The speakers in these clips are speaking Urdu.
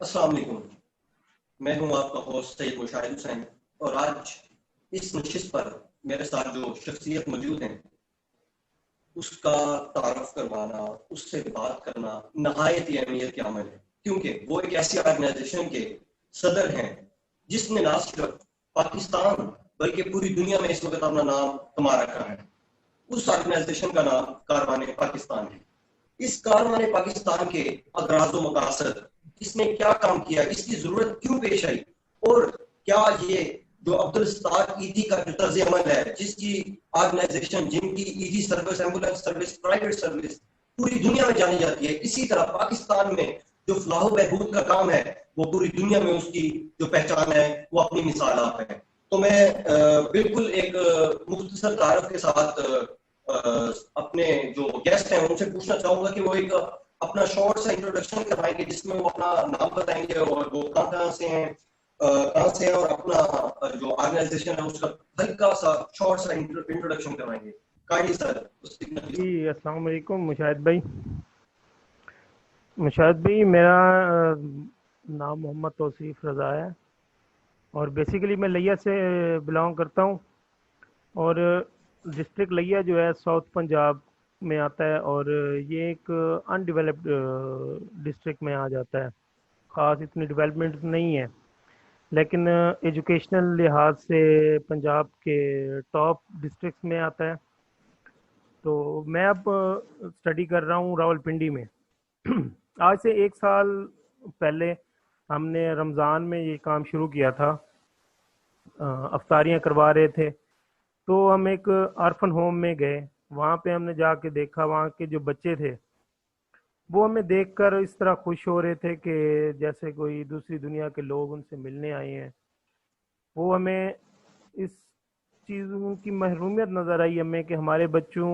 السلام علیکم، میں ہوں آپ کا ہوسٹ سید مشاہد حسین، اور آج اس نشست پر میرے ساتھ جو شخصیت موجود ہیں اس کا تعارف کروانا، اس سے بات کرنا نہایت ہی اہمیت کا عمل ہے، کیونکہ وہ ایک ایسی آرگنائزیشن کے صدر ہیں جس نے نہ صرف پاکستان بلکہ پوری دنیا میں اس وقت اپنا نام کما رکھا ہے۔ اس آرگنائزیشن کا نام کاروان پاکستان ہے۔ اس کاروان پاکستان کے اغراض و مقاصد، اس نے کیا کام کیا، اس کی ضرورت کیوں پیش آئی، اور کیا یہ جو عبدالستار ایدھی کا جو طرز عمل ہے، جس کی آرگنائزیشن، جن کی Edhi service, ambulance service, private service پوری دنیا میں جانی جاتی ہے، اسی طرح پاکستان میں جو فلاح و بہبود کا کام ہے وہ پوری دنیا میں اس کی جو پہچان ہے وہ اپنی مثال آپ ہے۔ تو میں بالکل ایک مختصر تعارف کے ساتھ اپنے جو گیسٹ ہیں ان سے پوچھنا چاہوں گا کہ وہ ایک اپنا شارٹ سا انٹروڈکشن کروائیں گے، جس میں وہ اپنا نام بتائیں گے اور وہ کہاں سے ہیں اور اپنا جو آرگنائزیشن ہے اس کا ہلکا سا شارٹ سا انٹروڈکشن کروائیں گے۔ کائنڈلی سر۔ جی السلام علیکم مشاہد بھائی، میرا نام محمد توصیف رضا ہے اور بیسیکلی میں لیا سے بلانگ کرتا ہوں، اور ڈسٹرکٹ لیا جو ہے ساؤتھ پنجاب میں آتا ہے، اور یہ ایک ان ڈیولپڈ ڈسٹرکٹ میں آ جاتا ہے، خاص اتنی ڈیولپمنٹ نہیں ہے، لیکن ایجوکیشنل لحاظ سے پنجاب کے ٹاپ ڈسٹرکٹس میں آتا ہے۔ تو میں اب اسٹڈی کر رہا ہوں راولپنڈی میں۔ آج سے 1 سال پہلے ہم نے رمضان میں یہ کام شروع کیا تھا، افطاریاں کروا رہے تھے، تو ہم ایک آرفن ہوم میں گئے، وہاں پہ ہم نے جا کے دیکھا وہاں کے جو بچے تھے وہ ہمیں دیکھ کر اس طرح خوش ہو رہے تھے کہ جیسے کوئی دوسری دنیا کے لوگ ان سے ملنے آئے ہیں۔ وہ ہمیں اس چیزوں کی محرومیت نظر آئی ہمیں کہ ہمارے بچوں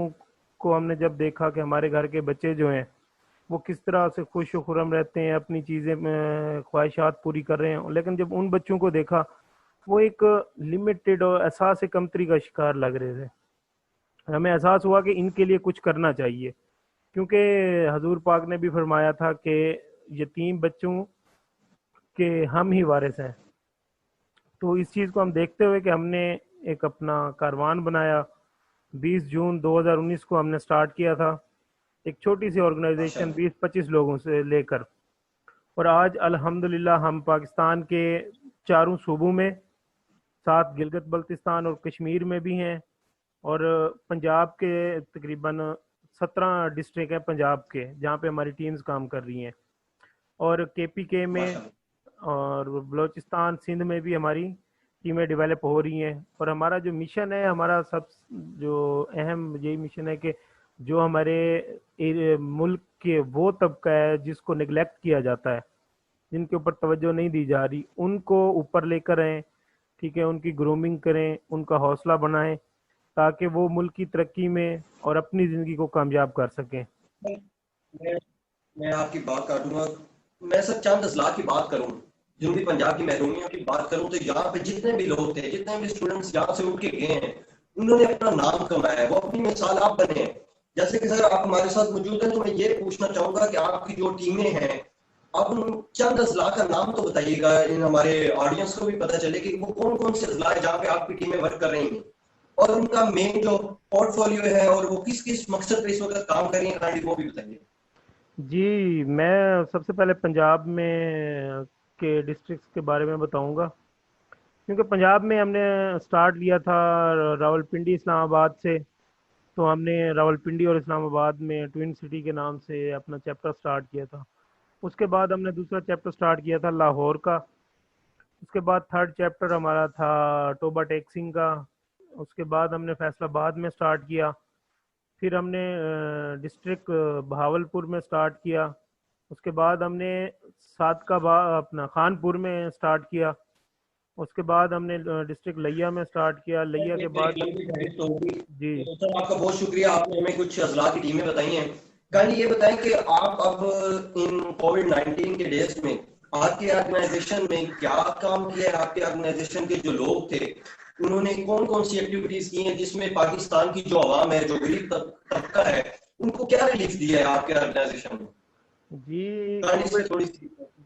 کو ہم نے جب دیکھا کہ ہمارے گھر کے بچے جو ہیں وہ کس طرح سے خوش و خرم رہتے ہیں، اپنی چیزیں خواہشات پوری کر رہے ہیں، لیکن جب ان بچوں کو دیکھا وہ ایک لمیٹڈ اور احساس کمتری کا شکار لگ رہے تھے۔ ہمیں احساس ہوا کہ ان کے لیے کچھ کرنا چاہیے، کیونکہ حضور پاک نے بھی فرمایا تھا کہ یتیم بچوں کے ہم ہی وارث ہیں۔ تو اس چیز کو ہم دیکھتے ہوئے کہ ہم نے ایک اپنا کاروان بنایا، 20 جون 2019 کو ہم نے سٹارٹ کیا تھا، ایک چھوٹی سی آرگنائزیشن 20-25 لوگوں سے لے کر، اور آج الحمدللہ ہم پاکستان کے 4 صوبوں میں، ساتھ گلگت بلتستان اور کشمیر میں بھی ہیں، اور پنجاب کے تقریباً 17 ڈسٹرکٹ ہیں پنجاب کے جہاں پہ ہماری ٹیمز کام کر رہی ہیں، اور KPK میں اور بلوچستان سندھ میں بھی ہماری ٹیمیں ڈیولپ ہو رہی ہیں۔ اور ہمارا جو مشن ہے، ہمارا سب جو اہم یہی مشن ہے کہ جو ہمارے ملک کے وہ طبقہ ہے جس کو نگلیکٹ کیا جاتا ہے، جن کے اوپر توجہ نہیں دی جا رہی، ان کو اوپر لے کر آئیں، ٹھیک ہے، ان کی گرومنگ کریں، ان کا حوصلہ بنائیں تاکہ وہ ملک کی ترقی میں اور اپنی زندگی کو کامیاب کر سکیں۔ میں آپ کی بات کاٹوں گا، میں سب چند اضلاع کی بات کروں، جنوبی پنجاب کی محرومیوں کی بات کروں، تو یہاں پہ جتنے بھی لوگ تھے، جتنے بھی اسٹوڈنٹس یہاں سے اٹھ کے گئے ہیں، انہوں نے اپنا نام کمایا ہے، وہ اپنی مثال آپ بنے ہیں۔ جیسے کہ سر آپ ہمارے ساتھ موجود ہیں، تو میں یہ پوچھنا چاہوں گا کہ آپ کی جو ٹیمیں ہیں، آپ ان چند اضلاع کا نام تو بتائیے گا، ان ہمارے آڈینس کو بھی پتہ چلے کہ وہ کون کون سے اضلاع ہیں جہاں پہ آپ کی ٹیمیں ورک کر رہی ہیں، اور ان کا مین جو پورٹ فولیو ہے اور وہ کس کس مقصد پہ اس وقت کام کر رہی ہیں، کائنڈلی وہ بھی بتائیے۔ جی میں سب سے پہلے پنجاب میں کے ڈسٹرکٹس کے بارے میں بتاؤں گا، کیونکہ پنجاب میں ہم نے سٹارٹ لیا تھا راولپنڈی اسلام آباد سے، تو ہم نے راولپنڈی اور اسلام آباد میں ٹوئن سٹی کے نام سے اپنا چیپٹر سٹارٹ کیا تھا۔ اس کے بعد ہم نے دوسرا چیپٹر سٹارٹ کیا تھا لاہور کا، اس کے بعد 3rd چیپٹر ہمارا تھا ٹوبا ٹیکسنگ کا، اس کے بعد ہم نے فیصل آباد میں سٹارٹ کیا، پھر ہم نے ڈسٹرکٹ بہاولپور میں سٹارٹ کیا، اس کے بعد ہم نے صادقہ اپنا خانپور میں سٹارٹ کیا، اس کے بعد ہم نے ڈسٹرکٹ لیا میں سٹارٹ کیا، لیا کے بعد جی سر آپ کا بہت شکریہ، آپ نے ہمیں کچھ اضلاع کی ٹیمیں بتائی ہیں۔ کل یہ بتائیں کہ آپ اب ان کووڈ-19 کے ڈیز میں آپ کی آرگنائزیشن میں کیا کام کیا ہے، آپ کے آرگنائزیشن کے جو لوگ تھے انہوں نے کون کون سی ایکٹیویٹیز کی ہیں جس میں پاکستان کی جو عوام ہے، جو غریب طبقہ ہے، ان کو کیا ریلیف دیا ہے آپ کے آرگنائزیشن میں؟ جی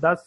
10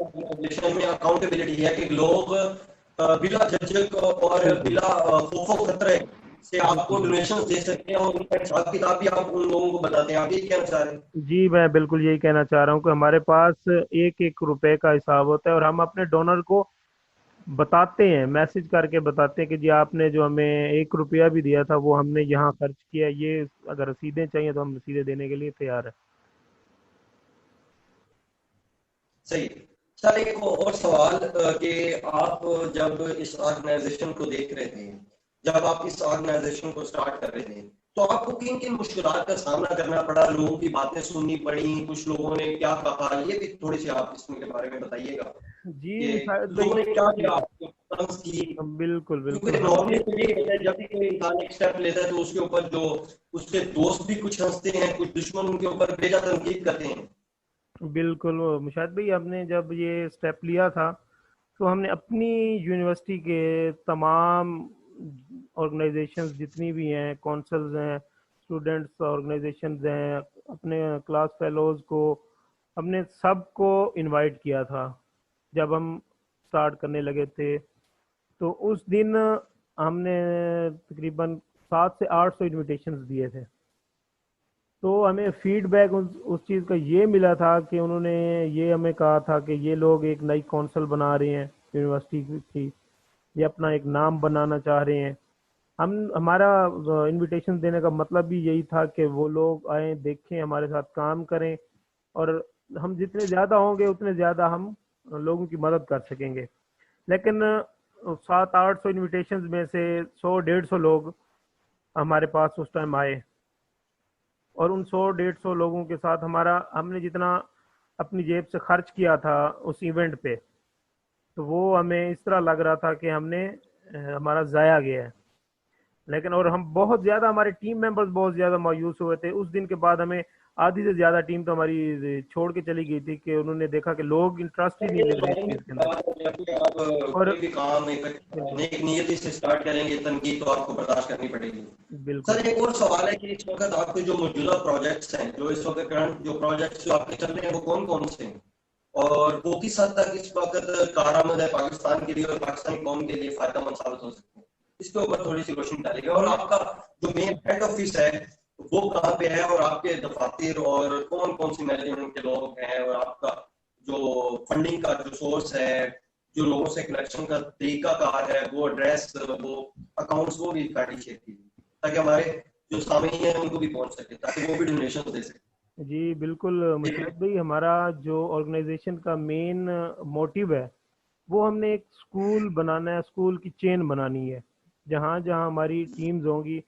آپ کی آرگنائزیشن میں اکاؤنٹیبلٹی ہے کہ لوگ بلا جھجک اور بلا خوف و خطرے سے آپ کو ڈونیشن دے سکتے ہیں اور ان کا حساب کتاب بھی آپ ان لوگوں کو بتاتے ہیں؟ آپ یہ کہنا چاہ رہے ہیں؟ جی میں بالکل یہی کہنا چاہ رہا ہوں کہ ہمارے پاس ایک ایک روپے کا حساب ہوتا ہے، اور ہم اپنے ڈونر کو بتاتے ہیں، میسج کر کے بتاتے ہیں کہ جی آپ نے جو ہمیں 1 روپیہ بھی دیا تھا وہ ہم نے یہاں خرچ کیا، یہ اگر رسیدیں چاہیے تو ہم رسیدیں دینے کے لیے تیار ہیں۔ صحیح سر، ایک اور سوال کہ آپ جب اس آرگنائزیشن کو دیکھ رہے تھے، جب آپ اس آرگنائزیشن کو سٹارٹ کر رہے تھے، تو آپ کو کن کن مشکلات کا سامنا کرنا پڑا؟ لوگوں کی باتیں سننی پڑی، کچھ لوگوں نے کیا کہا، یہ بھی تھوڑی سی آپ اس کے بارے میں بتائیے گا جی کہ مشاہد لوگوں نے کیا بھائی، کیا آپ کو طنز کی؟ بالکل بالکل کیونکہ نارملی تو یہ ہوتا ہے جب بھی کوئی انسان ایک اسٹیپ لیتا ہے تو اس کے اوپر جو اس کے دوست بھی کچھ ہنستے ہیں، کچھ دشمن ان کے اوپر بھیجا تنقید کرتے ہیں۔ بالکل مشاہد بھائی، ہم نے جب یہ سٹیپ لیا تھا تو ہم نے اپنی یونیورسٹی کے تمام آرگنائزیشنز جتنی بھی ہیں، کونسلز ہیں، اسٹوڈنٹس آرگنائزیشنز ہیں، اپنے کلاس فیلوز کو، ہم نے سب کو انوائٹ کیا تھا جب ہم سٹارٹ کرنے لگے تھے۔ تو اس دن ہم نے تقریباً 700 سے 800 انویٹیشنز دیے تھے۔ تو ہمیں فیڈ بیک اس چیز کا یہ ملا تھا کہ انہوں نے یہ ہمیں کہا تھا کہ یہ لوگ ایک نئی کونسل بنا رہے ہیں یونیورسٹی کی، یہ اپنا ایک نام بنانا چاہ رہے ہیں۔ ہمارا انویٹیشن دینے کا مطلب بھی یہی تھا کہ وہ لوگ آئیں، دیکھیں، ہمارے ساتھ کام کریں، اور ہم جتنے زیادہ ہوں گے اتنے زیادہ ہم لوگوں کی مدد کر سکیں گے۔ لیکن 700-800 انویٹیشنز میں سے 100-150 لوگ ہمارے پاس اس ٹائم آئے، اور ان 100-150 لوگوں کے ساتھ ہم نے جتنا اپنی جیب سے خرچ کیا تھا اس ایونٹ پہ، تو وہ ہمیں اس طرح لگ رہا تھا کہ ہمارا ضائع گیا ہے۔ لیکن اور ہم بہت زیادہ، ہمارے ٹیم ممبرز بہت زیادہ مایوس ہوئے تھے اس دن کے بعد۔ ہمیں آدھی سے زیادہ ٹیم تو ہماری چھوڑ کے چلی گئی تھی کہ انہوں نے دیکھا کہ لوگ انٹرسٹ ہی نہیں لے رہے اس چیز کے اندر۔ آپ اور کوئی بھی کام ایک بالکل نیک نیتی سے اسٹارٹ کریں گے، تنقید تو آپ کو برداشت کرنی پڑے گی۔ بالکل سر ایک اور سوال ہے کہ اس وقت آپ کے جو موجودہ پروجیکٹس ہیں، جو اس وقت کرنٹ جو پروجیکٹس جو آپ کے چل رہے ہیں، وہ کون کون سے ہیں، اور وہ کس حد تک اس وقت کارآمد ہے پاکستان کے لیے اور پاکستانی قوم کے لیے فائدہ مند ثابت ہو سکتے ہیں؟ اس کے اوپر تھوڑی سی روشنی ڈالے گا۔ اور آپ کا جو مین ہیڈ آفس ہے وہ کہاں پہ ہے، اور آپ کے دفاتر اور کون کون سی مینجمنٹ کے لوگ ہیں، اور آپ کا جو فنڈنگ کا جو سورس ہے، جو لوگوں سے کنیکشن کا طریقہ کار ہے، وہ ایڈریس، وہ اکاؤنٹس، وہ بھی کاٹی شیئر کیجیے تاکہ ہمارے جو سامعین ہیں ان کو بھی پہنچ سکے، تاکہ وہ بھی ڈونیشن دے سکیں۔ جی بالکل مشرف بھائی، ہمارا جو آرگنائزیشن کا مین موٹیو ہے وہ ہم نے ایک اسکول بنانا ہے، اسکول کی چین بنانی ہے جہاں جہاں ہماری ٹیمز ہوں گی۔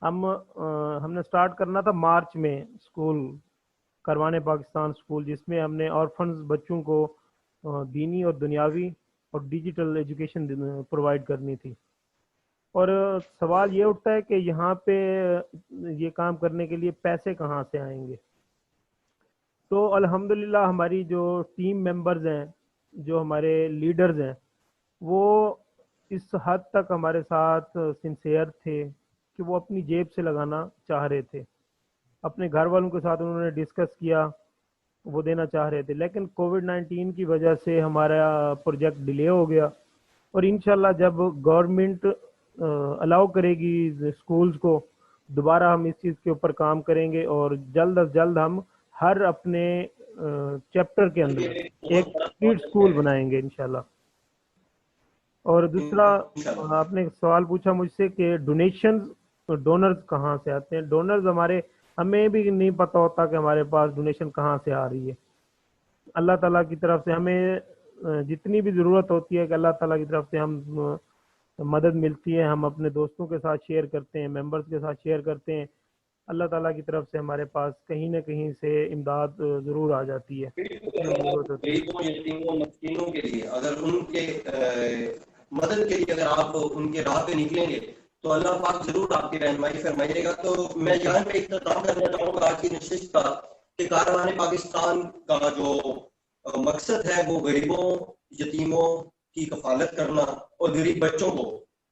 ہم نے سٹارٹ کرنا تھا مارچ میں اسکول کروانے، پاکستان اسکول، جس میں ہم نے آرفنز بچوں کو دینی اور دنیاوی اور ڈیجیٹل ایجوکیشن پرووائڈ کرنی تھی۔ اور سوال یہ اٹھتا ہے کہ یہاں پہ یہ کام کرنے کے لیے پیسے کہاں سے آئیں گے؟ تو الحمدللہ ہماری جو ٹیم ممبرز ہیں، جو ہمارے لیڈرز ہیں، وہ اس حد تک ہمارے ساتھ سنسیئر تھے کہ وہ اپنی جیب سے لگانا چاہ رہے تھے۔ اپنے گھر والوں کے ساتھ انہوں نے ڈسکس کیا، وہ دینا چاہ رہے تھے، لیکن کووڈ-19 کی وجہ سے ہمارا پروجیکٹ ڈیلے ہو گیا۔ اور انشاءاللہ جب گورنمنٹ الاؤ کرے گی اسکولز کو، دوبارہ ہم اس چیز کے اوپر کام کریں گے، اور جلد از جلد ہم ہر اپنے چیپٹر کے اندر ایک اسٹریٹ اسکول بنائیں گے انشاءاللہ۔ اور دوسرا، آپ نے ایک سوال پوچھا مجھ سے کہ ڈونرز کہاں سے آتے ہیں۔ ڈونرز ہمیں بھی نہیں پتہ ہوتا کہ ہمارے پاس ڈونیشن کہاں سے آ رہی ہے۔ اللہ تعالیٰ کی طرف سے ہمیں جتنی بھی ضرورت ہوتی ہے کہ اللہ تعالیٰ کی طرف سے ہم مدد ملتی ہے، ہم اپنے دوستوں کے ساتھ شیئر کرتے ہیں، ممبرز کے ساتھ شیئر کرتے ہیں، اللہ تعالیٰ کی طرف سے ہمارے پاس کہیں نہ کہیں سے امداد ضرور آ جاتی ہے جتنی ضرورت ہوتی ہے۔ غریبوں، یتیموں، مسکینوں کے لیے اگر ان کے مدد کے لیے اگر آپ ان کے راہ پہ نکلیں گے تو اللہ پاک ضرور آپ کی رہنمائی فرمائے گا۔ تو میں یہاں پہ اختتام کرنا چاہوں گا آج کی نشست کا کہ کاروان پاکستان کا جو مقصد ہے وہ غریبوں، یتیموں کی کفالت کرنا، اور غریب بچوں کو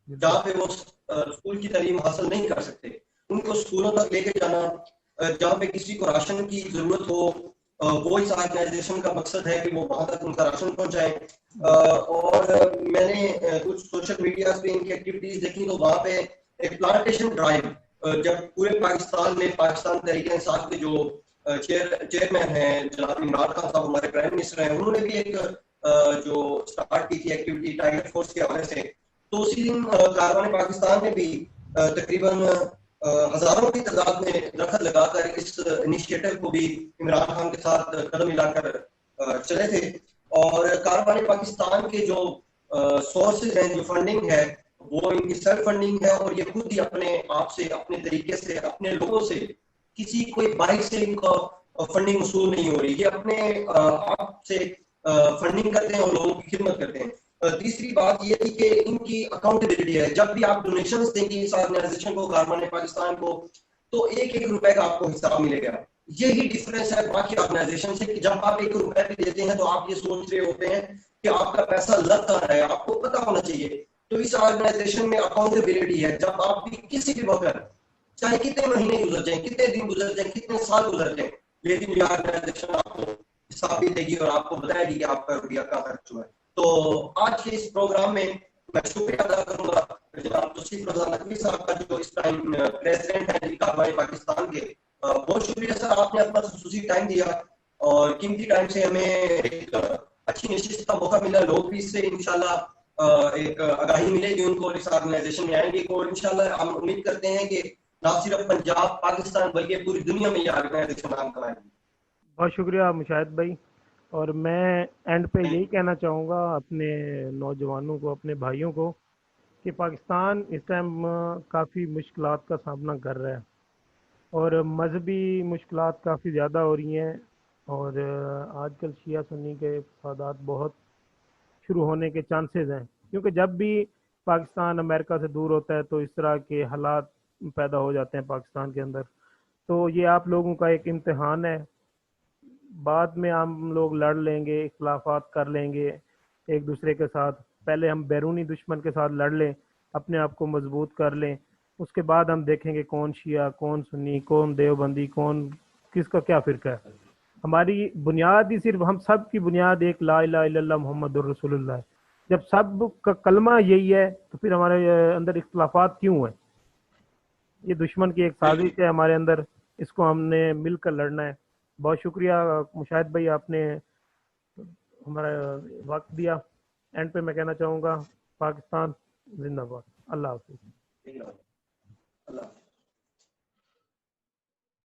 جہاں پہ وہ اسکول کی تعلیم حاصل نہیں کر سکتے ان کو اسکولوں تک لے کے جانا، جہاں پہ کسی کو راشن کی ضرورت ہو وہ اس آرگنائزیشن کا مقصد ہے کہ وہ وہاں تک ان کا راشن پہنچائیں. اور میں نے کچھ سوشل میڈیا پہ ان کی ایکٹیویٹیز دیکھی تو وہاں پہ ایک پلانٹیشن ڈرائیو جب پورے پاکستان میں پاکستان تحریک انصاف کے جو چیئرمین ہیں جناب عمران خان صاحب ہمارے پرائم منسٹر ہیں, انہوں نے بھی ایک جو اسٹارٹ کی تھی ایکٹیویٹی ٹائیگر فورس کے حوالے سے. تو اسی دن کاروان پاکستان نے بھی تقریباً ہزاروں کی تعداد میں درخت لگا کر اس انیشیٹو کو بھی عمران خان کے ساتھ قدم ملا کر چلے تھے. اور کاروان پاکستان کے جو سورسز ہیں, جو فنڈنگ ہے, وہ ان کی سیلف فنڈنگ ہے, اور یہ خود ہی اپنے آپ سے, اپنے طریقے سے, اپنے لوگوں سے, کسی کوئی باہر سے ان کا فنڈنگ وصول نہیں ہو رہی, یہ اپنے آپ سے فنڈنگ کرتے ہیں اور لوگوں کی خدمت کرتے ہیں. تیسری بات یہ تھی کہ ان کی اکاؤنٹیبلٹی ہے. جب بھی آپ ڈونیشنز دیں گے اس آرگنائزیشن کو, کاروان پاکستان کو, تو ایک ایک روپے کا آپ کو حساب ملے گا. یہی ڈفرینس ہے باقی آرگنائزیشن سے کہ جب آپ ایک روپے بھی دیتے ہیں تو آپ یہ سوچ رہے ہوتے ہیں کہ آپ کا پیسہ لگ کہاں رہا ہے, آپ کو پتا ہونا چاہیے. تو اس آرگنائزیشن میں اکاؤنٹیبلٹی ہے. جب آپ بھی کسی بھی وقت, چاہے کتنے مہینے گزر جائیں, کتنے دن گزر جائیں, کتنے سال گزر جائیں, لیکن یہ آرگنائزیشن آپ کو حساب بھی دے گی اور آپ کو بتائے گی کہ آپ کا روپیہ کہاں خرچ ہوا ہے. تو آج کے اس پروگرام میں میں شکریہ ادا کروں گا جناب توصیف رضا نقوی صاحب کا, جو اس ٹائم پریزیڈنٹ ہیں کاروان پاکستان کے. بہت شکریہ سر, آپ نے اپنا خصوصی ٹائم دیا اور قیمتی ٹائم سے ہمیں ایک اچھی نشست کا موقع ملا. لوگ بھی اس سے انشاءاللہ ایک آگاہی ملے گی ان کو, اس آرگنائزیشن میں آئیں گے, اور انشاءاللہ ہم امید کرتے ہیں کہ نہ صرف پنجاب پاکستان بلکہ پوری دنیا میں یہ آرگنائزیشن نام کمائے گی. بہت شکریہ مشاہد بھائی. اور میں اینڈ پہ یہی کہنا چاہوں گا اپنے نوجوانوں کو, اپنے بھائیوں کو, کہ پاکستان اس ٹائم کافی مشکلات کا سامنا کر رہا ہے, اور مذہبی مشکلات کافی زیادہ ہو رہی ہیں, اور آج کل شیعہ سنی کے فسادات بہت شروع ہونے کے چانسز ہیں, کیونکہ جب بھی پاکستان امریکہ سے دور ہوتا ہے تو اس طرح کے حالات پیدا ہو جاتے ہیں پاکستان کے اندر. تو یہ آپ لوگوں کا ایک امتحان ہے. بعد میں ہم لوگ لڑ لیں گے, اختلافات کر لیں گے ایک دوسرے کے ساتھ, پہلے ہم بیرونی دشمن کے ساتھ لڑ لیں, اپنے آپ کو مضبوط کر لیں, اس کے بعد ہم دیکھیں گے کون شیعہ, کون سنی, کون دیوبندی, کون کس کا کیا فرقہ ہے. ہماری بنیاد ہی صرف, ہم سب کی بنیاد ایک لا الہ الا اللہ محمد الرسول اللہ ہے. جب سب کا کلمہ یہی ہے تو پھر ہمارے اندر اختلافات کیوں ہیں؟ یہ دشمن کی ایک سازش ہے ہمارے اندر, اس کو ہم نے مل کر لڑنا ہے. بہت شکریہ مشاہد بھائی, آپ نے ہمارا وقت دیا. اینڈ پہ میں کہنا چاہوں گا پاکستان زندہ باد. اللہ حافظ. اللہ